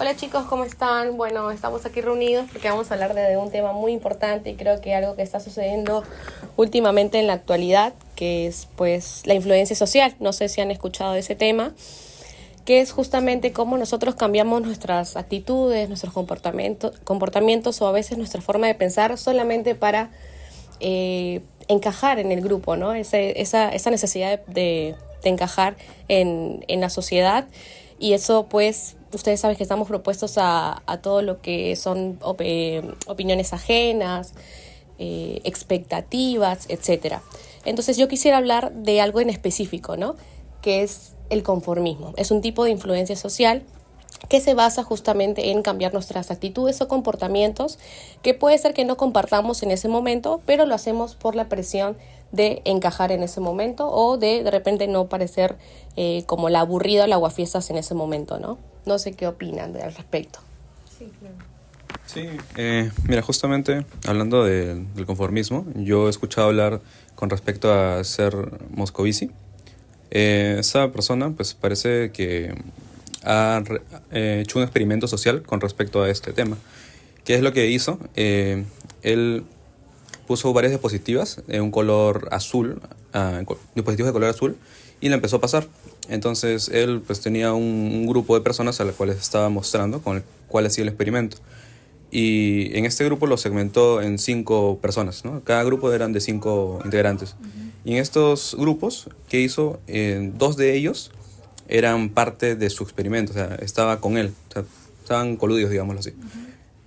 Hola chicos, ¿cómo están? Bueno, estamos aquí reunidos porque vamos a hablar de un tema muy importante y creo que algo que está sucediendo últimamente en la actualidad, que es pues la influencia social. No sé si han escuchado de ese tema, que es justamente cómo nosotros cambiamos nuestras actitudes, nuestros comportamientos o a veces nuestra forma de pensar solamente para encajar en el grupo, ¿no? Esa necesidad de encajar en la sociedad. Y eso, pues, ustedes saben que estamos propuestos a todo lo que son opiniones ajenas, expectativas, etcétera. Entonces yo quisiera hablar de algo en específico, ¿no? Que es el conformismo. Es un tipo de influencia social que se basa justamente en cambiar nuestras actitudes o comportamientos que puede ser que no compartamos en ese momento, pero lo hacemos por la presión de encajar en ese momento o de repente no parecer como la aburrida o la aguafiestas en ese momento, ¿no? No sé qué opinan al respecto. Sí, claro. Sí, mira, justamente hablando del conformismo, yo he escuchado hablar con respecto a ser Moscovici. Esa persona, pues parece que ha hecho un experimento social con respecto a este tema. ¿Qué es lo que hizo? Él puso varias diapositivas de un color azul, dispositivos de color azul, y la empezó a pasar. Entonces él pues tenía un grupo de personas a las cuales estaba mostrando con el cual hacía el experimento. Y en este grupo lo segmentó en 5 personas, ¿no? Cada grupo eran de 5 integrantes. Y en estos grupos, ¿qué hizo? 2 de ellos eran parte de su experimento, o sea, estaba con él, o sea, estaban coludidos, digámoslo así.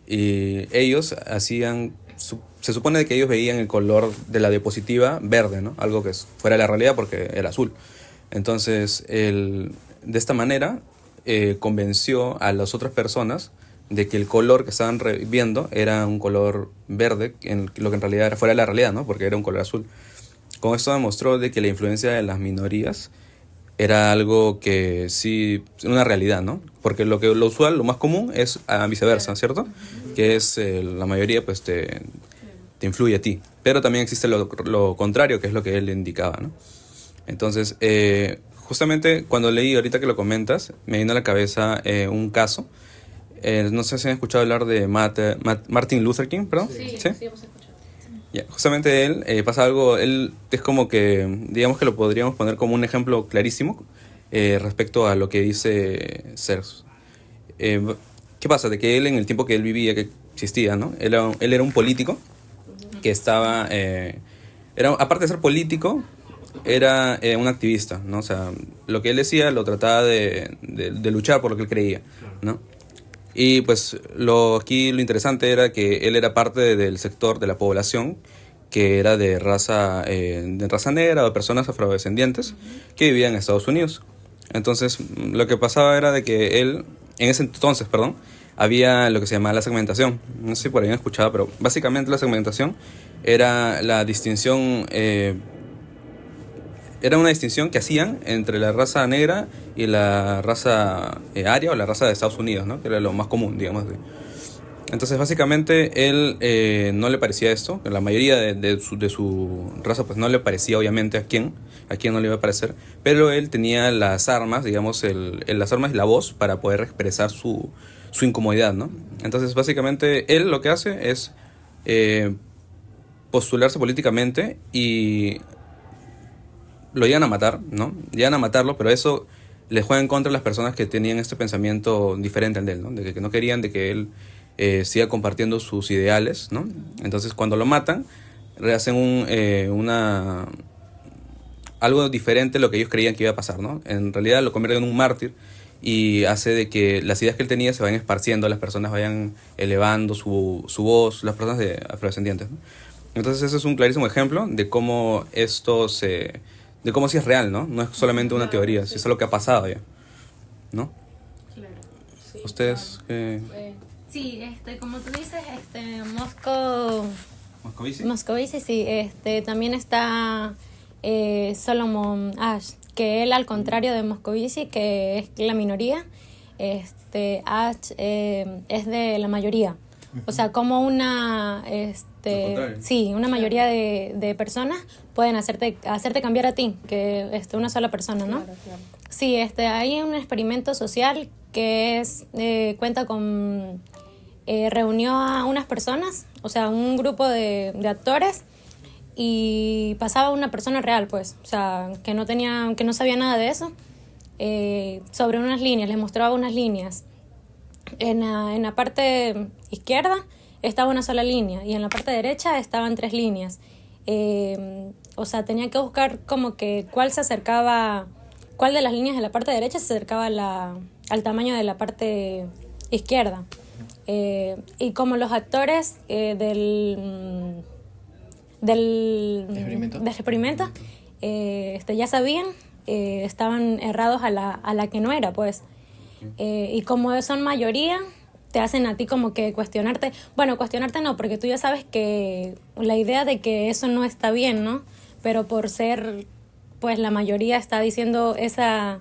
Y ellos hacían, se supone que ellos veían el color de la diapositiva verde, ¿no? Algo que fuera de la realidad porque era azul. Entonces, de esta manera, convenció a las otras personas de que el color que estaban viendo era un color verde, lo que en realidad era fuera de la realidad, ¿no? Porque era un color azul. Con esto demostró de que la influencia de las minorías era algo que sí, una realidad, ¿no? Porque lo usual, lo más común es viceversa, ¿cierto? Que es la mayoría pues te influye a ti. Pero también existe lo contrario, que es lo que él indicaba, ¿no? Entonces, justamente cuando leí, ahorita que lo comentas, me vino a la cabeza un caso. No sé si han escuchado hablar de Martin Luther King, perdón. Sí, hemos escuchado. Yeah, justamente él, pasa algo, él es como que, digamos que lo podríamos poner como un ejemplo clarísimo respecto a lo que dice Sergio. ¿Qué pasa? De que él en el tiempo que él vivía, que existía, ¿no? Él era un político que estaba, aparte de ser político, era un activista, ¿no? O sea, lo que él decía lo trataba de luchar por lo que él creía, ¿no? Y pues aquí lo interesante era que él era parte del sector de la población que era de raza negra o de personas afrodescendientes que vivían en Estados Unidos. Entonces, lo que pasaba era de que él, en ese entonces, perdón, había lo que se llamaba la segmentación. No sé si por ahí han escuchado, pero básicamente la segmentación era la distinción era una distinción que hacían entre la raza negra y la raza aria o la raza de Estados Unidos, ¿no? Que era lo más común, digamos así. Entonces, básicamente, él no le parecía esto. La mayoría de su raza pues no le parecía, obviamente, a quién no le iba a parecer. Pero él tenía las armas, digamos, las armas y la voz para poder expresar su incomodidad, ¿no? Entonces, básicamente, él lo que hace es postularse políticamente y lo llegan a matar, ¿no? Llegan a matarlo, pero eso le juega en contra a las personas que tenían este pensamiento diferente al de él, ¿no? De que no querían de que él siga compartiendo sus ideales, ¿no? Entonces, cuando lo matan, hacen algo diferente a lo que ellos creían que iba a pasar, ¿no? En realidad lo convierten en un mártir y hace de que las ideas que él tenía se vayan esparciendo, las personas vayan elevando su voz, las personas afrodescendientes, ¿no? Entonces, ese es un clarísimo ejemplo de cómo de cómo sí es real, ¿no? No es solamente una teoría, sí es algo que ha pasado ya, ¿no? Claro. Sí, Ustedes, Sí, como tú dices, ¿Moscovici? Moscovici, sí, también está Solomon Ash, que él, al contrario de Moscovici, que es la minoría, Ash es de la mayoría. O sea, como una mayoría de personas pueden hacerte cambiar a ti, que una sola persona, ¿no? Claro. Sí, hay un experimento social que cuenta con, reunió a unas personas, o sea, un grupo de actores, y pasaba una persona real, pues, o sea, que no sabía nada de eso, sobre unas líneas, les mostraba unas líneas. En la parte izquierda estaba una sola línea y en la parte derecha estaban 3 líneas. O sea, tenía que buscar como que cuál de las líneas de la parte derecha se acercaba al tamaño de la parte izquierda. Y como los actores del experimento ya sabían, estaban errados a la que no era, pues. Y como son mayoría, te hacen a ti como que cuestionarte no, porque tú ya sabes que la idea de que eso no está bien, ¿no? Pero por ser, pues la mayoría está diciendo esa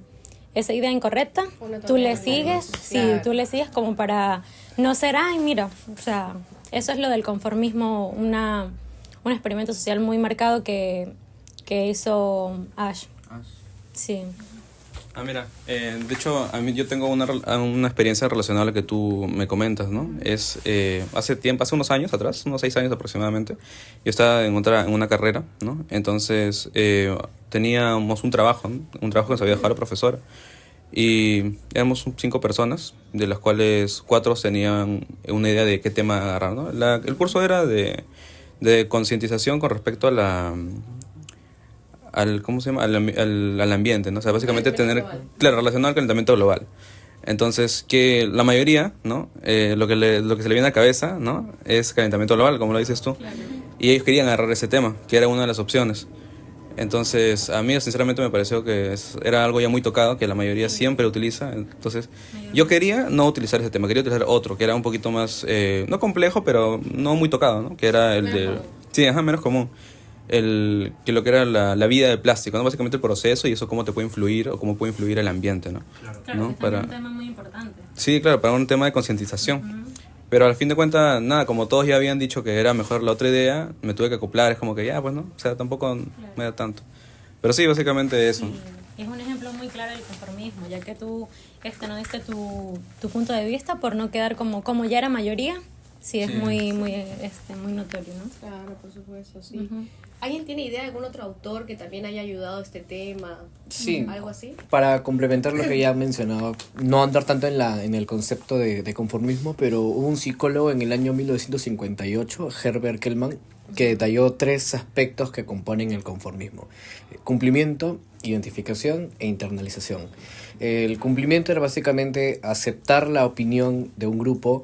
idea incorrecta, tú le sigues, sí, tú le sigues como para no ser, ay, mira, o sea, eso es lo del conformismo, un experimento social muy marcado que hizo Ash. Sí. Mira, de hecho, a mí yo tengo una experiencia relacionada a lo que tú me comentas, ¿no? Hace unos años atrás, unos 6 años aproximadamente, yo estaba en una carrera, ¿no? Entonces, teníamos un trabajo, ¿no? Un trabajo que nos había dejado la profesora, y éramos 5 personas, de las cuales 4 tenían una idea de qué tema agarrar, ¿no? El curso era de concientización con respecto ¿cómo se llama? Al ambiente, ¿no? O sea, básicamente relacionado al calentamiento global. Entonces, que la mayoría, ¿no? Lo que se le viene a la cabeza, ¿no? Es calentamiento global, como lo dices tú. Claro. Y ellos querían agarrar ese tema, que era una de las opciones. Entonces, a mí sinceramente me pareció que era algo ya muy tocado, que la mayoría siempre utiliza. Entonces, yo quería no utilizar ese tema, quería utilizar otro, que era un poquito más, no complejo, pero no muy tocado, ¿no? Que era el de... Sí, menos común. Lo que era la vida del plástico, ¿no? Básicamente el proceso y eso cómo te puede influir o cómo puede influir el ambiente, ¿no? Claro, ¿no? Es un tema muy importante. Sí, claro, para un tema de concientización. Pero al fin de cuentas, nada, como todos ya habían dicho que era mejor la otra idea, me tuve que acoplar, es como que ya, pues no, o sea, tampoco me da tanto. Pero sí, básicamente eso. Sí, es un ejemplo muy claro del conformismo, ya que tú no diste tu punto de vista por no quedar como ya era mayoría. Sí, es muy notorio, ¿no? Claro, por supuesto, sí. ¿Alguien tiene idea de algún otro autor que también haya ayudado a este tema? Sí. ¿Algo así? Para complementar lo que ya mencionaba, no andar tanto en el concepto de conformismo, pero hubo un psicólogo en el año 1958, Herbert Kellman, que detalló 3 aspectos que componen el conformismo: cumplimiento, identificación e internalización. El cumplimiento era básicamente aceptar la opinión de un grupo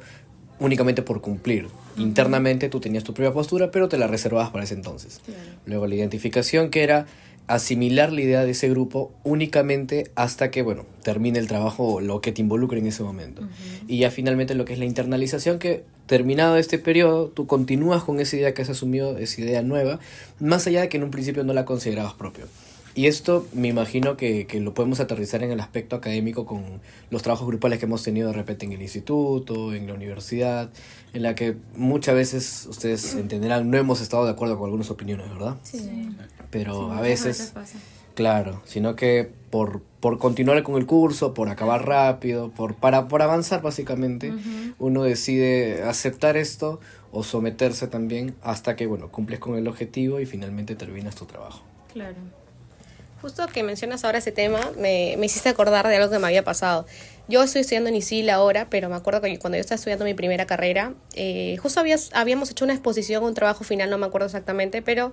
únicamente por cumplir. Internamente tú tenías tu propia postura, pero te la reservabas para ese entonces. Claro. Luego la identificación, que era asimilar la idea de ese grupo únicamente hasta que, termine el trabajo o lo que te involucre en ese momento. Y ya finalmente lo que es la internalización, que terminado este periodo, tú continúas con esa idea que has asumido, esa idea nueva, más allá de que en un principio no la considerabas propio. Y esto me imagino que lo podemos aterrizar en el aspecto académico con los trabajos grupales que hemos tenido de repente en el instituto, en la universidad, en la que muchas veces, ustedes entenderán, no hemos estado de acuerdo con algunas opiniones, ¿verdad? Sí. Pero a veces, claro, sino que por continuar con el curso, por acabar rápido, por avanzar básicamente, uno decide aceptar esto o someterse también hasta que, cumples con el objetivo y finalmente terminas tu trabajo. Claro. Justo que mencionas ahora ese tema, me hiciste acordar de algo que me había pasado. Yo estoy estudiando en ISIL ahora, pero me acuerdo que cuando yo estaba estudiando mi primera carrera, justo habíamos hecho una exposición, un trabajo final, no me acuerdo exactamente, pero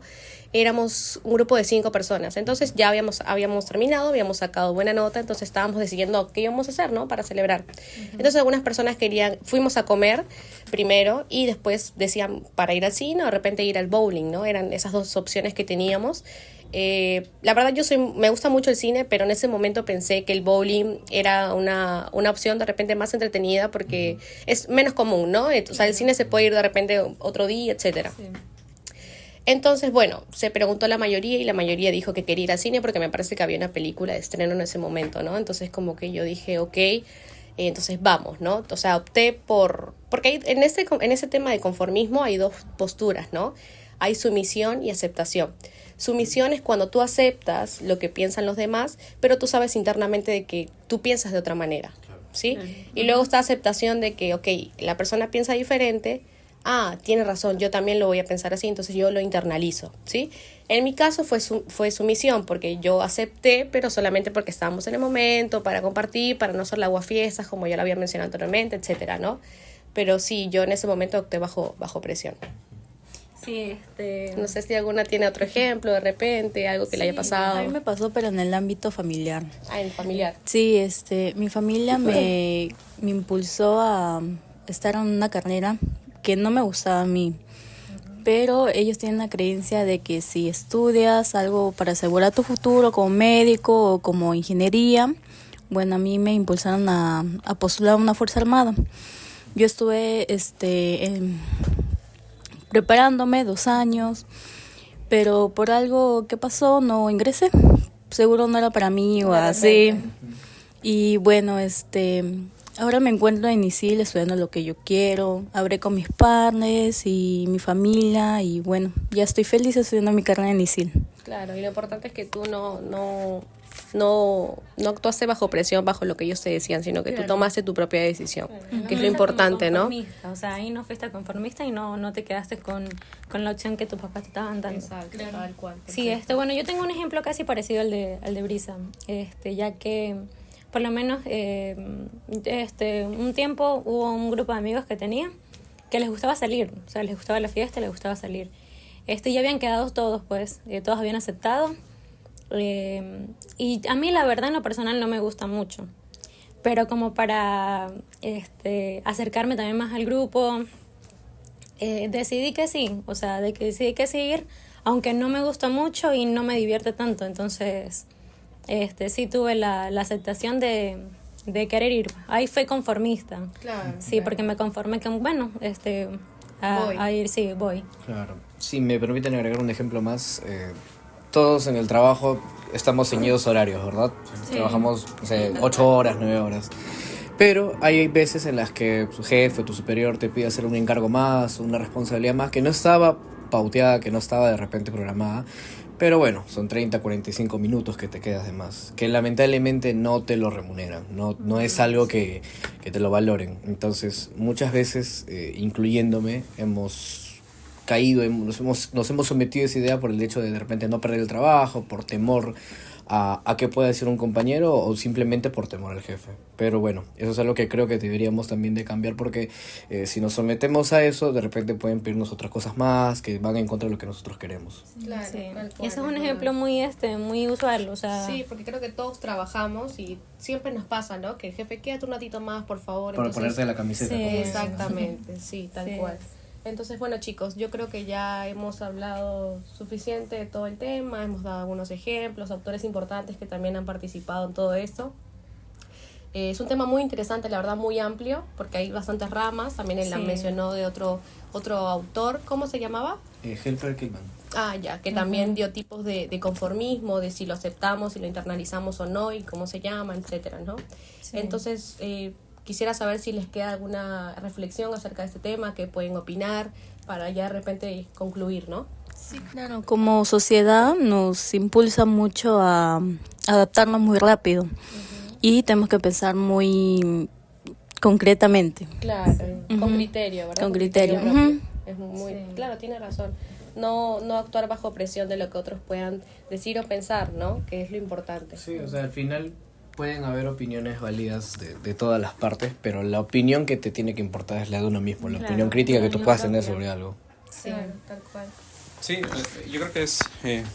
éramos un grupo de 5 personas. Entonces ya habíamos terminado, habíamos sacado buena nota, entonces estábamos decidiendo qué íbamos a hacer, ¿no? Para celebrar. Entonces algunas personas fuimos a comer primero y después decían para ir al cine o de repente ir al bowling, ¿no? Eran esas 2 opciones que teníamos. La verdad me gusta mucho el cine, pero en ese momento pensé que el bowling era una opción de repente más entretenida porque es menos común, ¿no? O sea, el cine se puede ir de repente otro día, etcétera. Sí. Entonces, se preguntó a la mayoría y la mayoría dijo que quería ir al cine porque me parece que había una película de estreno en ese momento, ¿no? Entonces como que yo dije, ok, entonces vamos, ¿no? O sea, opté porque en ese tema de conformismo hay 2 posturas, ¿no? hay sumisión y aceptación. Sumisión es cuando tú aceptas lo que piensan los demás, pero tú sabes internamente de que tú piensas de otra manera, ¿sí? Y luego está aceptación de que, ok, la persona piensa diferente, tiene razón, yo también lo voy a pensar así, entonces yo lo internalizo, ¿sí? En mi caso fue sumisión, porque yo acepté, pero solamente porque estábamos en el momento, para compartir, para no ser la aguafiestas, como ya lo había mencionado anteriormente, etcétera, ¿no? Pero sí, yo en ese momento opté bajo presión. Sí, No sé si alguna tiene otro ejemplo, de repente, algo que le haya pasado. A mí me pasó, pero en el ámbito familiar. En familiar. Sí, mi familia me impulsó a estar en una carrera que no me gustaba a mí. Pero ellos tienen la creencia de que si estudias algo para asegurar tu futuro como médico o como ingeniería, bueno, a mí me impulsaron a postular a una fuerza armada. Yo estuve preparándome 2 años, pero por algo que pasó no ingresé. Seguro no era para mí o así. Y bueno, ahora me encuentro en ISIL estudiando lo que yo quiero. Hablé con mis partners y mi familia y bueno, ya estoy feliz estudiando mi carrera en ISIL. Claro, y lo importante es que tú no actuaste bajo presión, bajo lo que ellos te decían, sino que tú tomaste tu propia decisión, que es lo importante, ¿no? O sea, ahí no fuiste conformista y no te quedaste con la opción que tus papás te estaban dando. Exacto, tal cual. Sí, bueno, yo tengo un ejemplo casi parecido al de Brisa, ya que por lo menos un tiempo hubo un grupo de amigos que tenía que les gustaba salir, o sea, les gustaba la fiesta, les gustaba salir. Ya habían quedado todos, pues, todos habían aceptado. Y a mí la verdad en lo personal no me gusta mucho, pero como para acercarme también más al grupo, decidí que sí, o sea, decidí que sí ir, aunque no me gusta mucho y no me divierte tanto. Entonces sí tuve la aceptación de querer ir. Ahí fue conformista. Claro, sí, claro. porque me conformé que bueno, a ir, sí, voy. Claro. Si me permiten agregar un ejemplo más, todos en el trabajo estamos ceñidos horarios, ¿verdad? Sí. Trabajamos, no sé, 8 horas, 9 horas. Pero hay veces en las que tu jefe o tu superior te pide hacer un encargo más, una responsabilidad más que no estaba pauteada, que no estaba de repente programada. Pero bueno, son 30, 45 minutos que te quedas de más, que lamentablemente no te lo remuneran, no es algo que te lo valoren. Entonces, muchas veces, incluyéndome, hemos caído, nos hemos sometido a esa idea por el hecho de repente no perder el trabajo, por temor a qué pueda decir un compañero o simplemente por temor al jefe. Pero bueno, eso es algo que creo que deberíamos también de cambiar, porque si nos sometemos a eso, de repente pueden pedirnos otras cosas más que van en contra de lo que nosotros queremos. Claro, Sí. tal Y cual, ese es un ¿no? ejemplo muy usual, o sea... Sí, porque creo que todos trabajamos y siempre nos pasa, ¿no? Que el jefe, quédate un ratito más, por favor. Para Entonces, ponerte la camiseta. Sí. como dicen. exactamente, sí, tal Sí. cual. Entonces, bueno, chicos, yo creo que ya hemos hablado suficiente de todo el tema, hemos dado algunos ejemplos, autores importantes que también han participado en todo esto. Es un tema muy interesante, la verdad, muy amplio, porque hay bastantes ramas. También él la Sí. mencionó de otro autor. ¿Cómo se llamaba? Helfer Killman. Ya, que también dio tipos de conformismo, de si lo aceptamos, si lo internalizamos o no, y cómo se llama, etcétera, ¿no? Sí. Entonces, quisiera saber si les queda alguna reflexión acerca de este tema, que pueden opinar, para ya de repente concluir, ¿no? Sí, claro, como sociedad nos impulsa mucho a adaptarnos muy rápido y tenemos que pensar muy concretamente. Claro, con Ujú. criterio, ¿verdad? Con criterio, propio. ujú. Es muy, Sí. claro, tiene razón. No actuar bajo presión de lo que otros puedan decir o pensar, ¿no? Que es lo importante. Sí, o sea, al final pueden haber opiniones válidas de todas las partes, pero la opinión que te tiene que importar es la de uno mismo, la Claro, opinión crítica que tú opinión puedas tener propia. sobre algo. Sí. Claro, tal cual. Sí, yo creo que es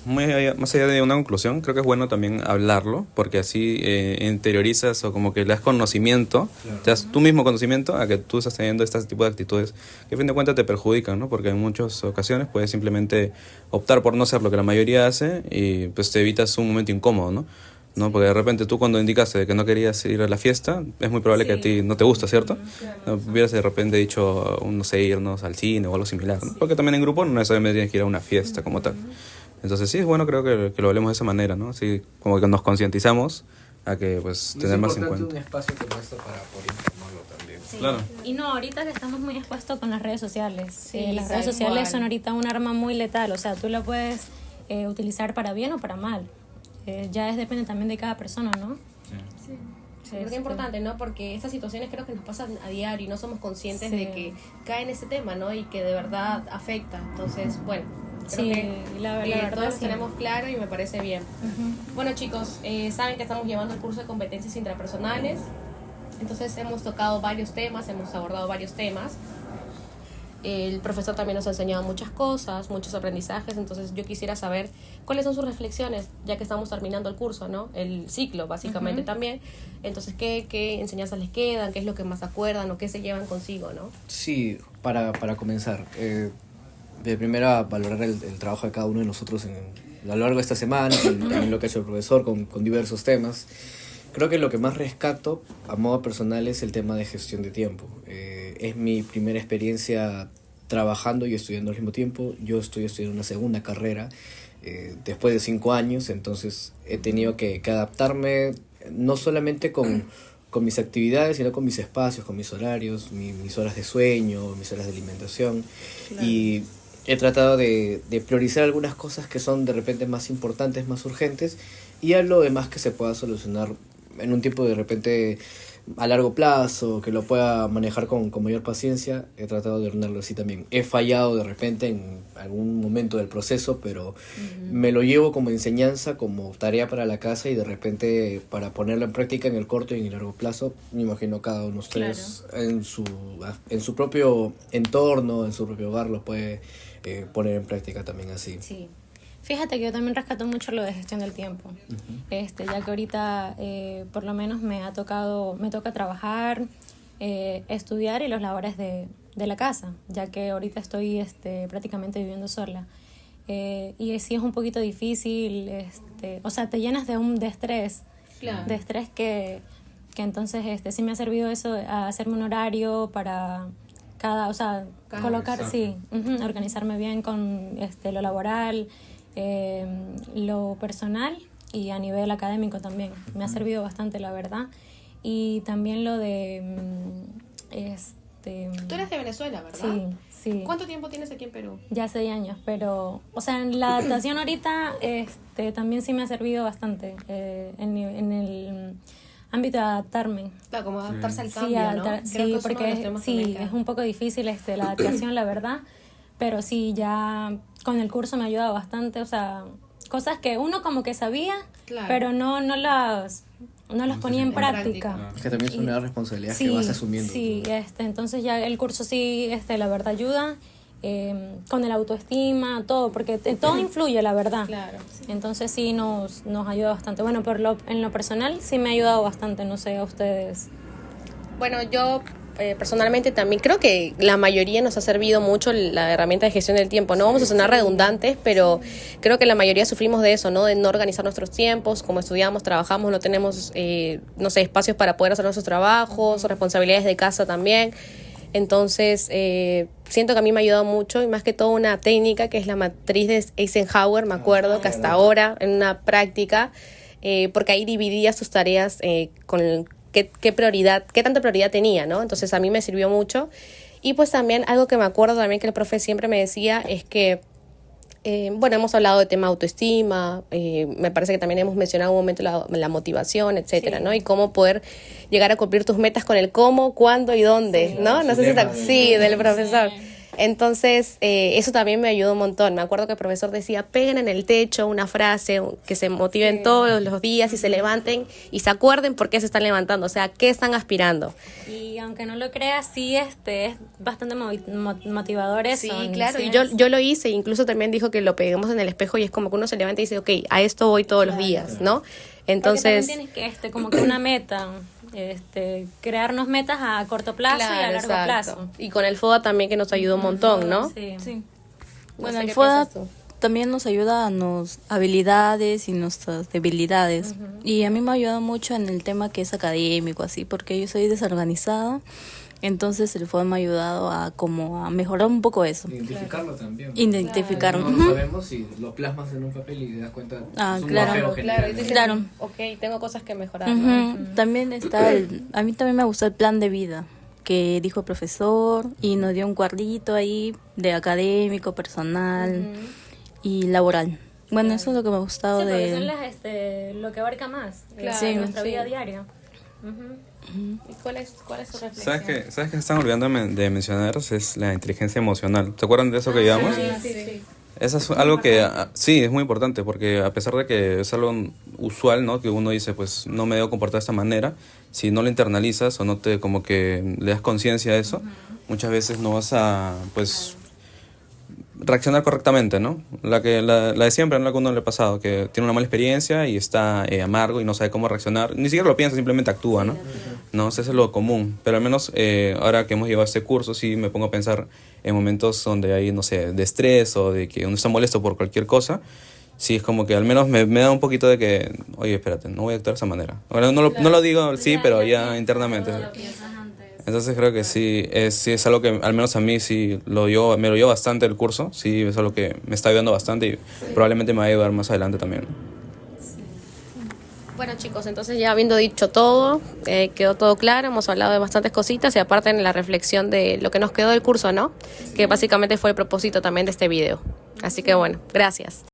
más allá de una conclusión, creo que es bueno también hablarlo, porque así interiorizas o como que le das conocimiento, te das tú mismo conocimiento a que tú estás teniendo este tipo de actitudes que a fin de cuentas te perjudican, ¿no? Porque en muchas ocasiones puedes simplemente optar por no hacer lo que la mayoría hace y pues te evitas un momento incómodo, ¿no? Porque de repente tú cuando indicaste que no querías ir a la fiesta, es muy probable que a ti no te gusta, ¿cierto? No, hubieras de repente dicho, no sé, irnos al cine o algo similar, ¿no? Porque también en grupo no necesariamente tienes que ir a una fiesta como tal. Entonces sí, es bueno creo que lo hablemos de esa manera, ¿no? Así como que nos concientizamos a que pues tener más en cuenta. un espacio como esto para poder informarlo también. Claro. Y no, ahorita que estamos muy expuestos con las redes sociales. Sí, Las tal redes sociales cual. son ahorita un arma muy letal, o sea, tú la puedes utilizar para bien o para mal. Depende también de cada persona, ¿no? Porque es importante, ¿no? Porque estas situaciones creo que nos pasan a diario y no somos conscientes Sí. de que cae en ese tema, ¿no? Y que de verdad afecta. Entonces, bueno, creo Sí, que la verdad todos lo sí. tenemos claro y me parece bien. Bueno, chicos, saben que estamos llevando el curso de competencias intrapersonales. Entonces hemos tocado varios temas, hemos abordado varios temas. El profesor también nos ha enseñado muchas cosas, muchos aprendizajes, entonces yo quisiera saber cuáles son sus reflexiones, ya que estamos terminando el curso, ¿no? El ciclo, básicamente, también. Entonces, ¿qué enseñanzas les quedan? ¿Qué es lo que más acuerdan o qué se llevan consigo, no? Sí, para comenzar, de primera valorar el trabajo de cada uno de nosotros a lo largo de esta semana, y también lo que ha hecho el profesor con diversos temas. Creo que lo que más rescato a modo personal es el tema de gestión de tiempo. Es mi primera experiencia trabajando y estudiando al mismo tiempo. Yo estoy estudiando una segunda carrera después de 5 años, entonces he tenido que adaptarme no solamente con mis actividades, sino con mis espacios, con mis horarios, mis horas de sueño, mis horas de alimentación. Claro. Y he tratado de priorizar algunas cosas que son de repente más importantes, más urgentes, y a lo demás que se pueda solucionar en un tiempo de repente a largo plazo, que lo pueda manejar con mayor paciencia. He tratado de ordenarlo así también. He fallado de repente en algún momento del proceso, pero me lo llevo como enseñanza, como tarea para la casa, y de repente para ponerlo en práctica en el corto y en el largo plazo. Me imagino cada uno de ustedes en su propio entorno, en su propio hogar, lo puede poner en práctica también así. Sí. Fíjate que yo también rescato mucho lo de gestión del tiempo, ya que ahorita por lo menos me toca trabajar, estudiar y los labores de la casa, ya que ahorita estoy prácticamente viviendo sola. Y sí es un poquito difícil, o sea, te llenas de estrés, Claro. de estrés que entonces sí me ha servido eso, a hacerme un horario para cada colocar, sí, organizarme bien con lo laboral, lo personal y a nivel académico también. Me ha servido bastante, la verdad. Y también lo de Tú eres de Venezuela, ¿verdad? Sí, sí. ¿Cuánto tiempo tienes aquí en Perú? Ya 6 años, pero, o sea, en la adaptación ahorita también sí me ha servido bastante en el ámbito de adaptarme. Claro, como adaptarse al Sí, cambio, ¿no? Creo que sí, es uno de porque los temas que me queda. es un poco difícil la adaptación, la verdad, pero sí, ya con el curso me ha ayudado bastante, o sea, cosas que uno como que sabía, Claro. pero no las ponía en práctica. Es que también es una responsabilidad que vas asumiendo. Sí, entonces ya el curso sí, la verdad ayuda, con el autoestima, todo, porque todo influye, la verdad. Claro. Entonces sí nos ayuda bastante. Bueno, en lo personal sí me ha ayudado bastante, no sé, a ustedes. Bueno, yo personalmente también creo que la mayoría nos ha servido mucho la herramienta de gestión del tiempo. No vamos a sonar redundantes, pero creo que la mayoría sufrimos de eso, ¿no? De no organizar nuestros tiempos, como estudiamos, trabajamos, no tenemos, espacios para poder hacer nuestros trabajos, responsabilidades de casa también. Entonces, siento que a mí me ha ayudado mucho, y más que todo una técnica que es la matriz de Eisenhower, me acuerdo que hasta ahora en una práctica, porque ahí dividía sus tareas con qué tanta prioridad tenía, ¿no? Entonces a mí me sirvió mucho. Y pues también algo que me acuerdo también que el profe siempre me decía es que, hemos hablado de tema autoestima, me parece que también hemos mencionado un momento la motivación, etcétera, Sí. ¿no? Y cómo poder llegar a cumplir tus metas con el cómo, cuándo y dónde, ¿no? No sé si del profesor. Entonces, eso también me ayudó un montón. Me acuerdo que el profesor decía, peguen en el techo una frase, que se motiven todos los días y se levanten y se acuerden por qué se están levantando, o sea, qué están aspirando. Y aunque no lo creas, sí, es bastante motivador eso. Sí, claro, Sí, y yo lo hice, incluso también dijo que lo peguemos en el espejo y es como que uno se levanta y dice, ok, a esto voy todos los días, ¿no? Entonces, porque también tienes que, como que una meta, crearnos metas a corto plazo y a claro, largo exacto. plazo. Y con el FODA también que nos ayudó un montón, ¿no? Sí. Sí. No Bueno, sé el qué FODA piensas tú. también nos ayuda a nos habilidades y nuestras debilidades. Y a mí me ha ayudado mucho en el tema que es académico, así, porque yo soy desorganizada. Entonces el FODA me ha ayudado a mejorar un poco eso. Identificarlo también. Identificarlo. No Ujú. sabemos si lo plasmas en un papel y te das cuenta. Ah, es un claro. mapeo Claro, y general, ¿no? dices, Claro. ok, tengo cosas que mejorar, ¿no? Ujú. También está a mí también me gustó el plan de vida. que dijo el profesor y nos dio un cuadrito ahí de académico, personal y laboral. Bueno, eso es lo que me ha gustado Sí, porque de... son lo que abarca más Sí, nuestra sí. vida diaria. ¿Y cuál es su reflexión? ¿Sabes qué están olvidando de mencionar? Es la inteligencia emocional. ¿Se acuerdan de eso que llevamos? Sí. Eso es algo que sí, es muy importante, porque a pesar de que es algo usual, ¿no? Que uno dice, pues no me debo comportar de esta manera, si no lo internalizas o no te como que le das conciencia a eso, muchas veces no vas a, pues, reaccionar correctamente, ¿no? La de siempre, ¿no? La que a uno le ha pasado, que tiene una mala experiencia y está amargo y no sabe cómo reaccionar, ni siquiera lo piensa, simplemente actúa, ¿no? No, eso es lo común, pero al menos ahora que hemos llevado este curso, sí me pongo a pensar en momentos donde hay, no sé, de estrés o de que uno está molesto por cualquier cosa. Sí, es como que al menos me da un poquito de que, oye, espérate, no voy a actuar de esa manera. Ahora no lo digo, sí, pero ya internamente. Entonces creo que sí es algo que al menos a mí sí me lo dio bastante el curso, sí es algo que me está ayudando bastante y probablemente me va a ayudar más adelante también. Bueno chicos, entonces ya habiendo dicho todo, quedó todo claro, hemos hablado de bastantes cositas y aparte en la reflexión de lo que nos quedó del curso, ¿no? Que básicamente fue el propósito también de este video. Así que bueno, gracias.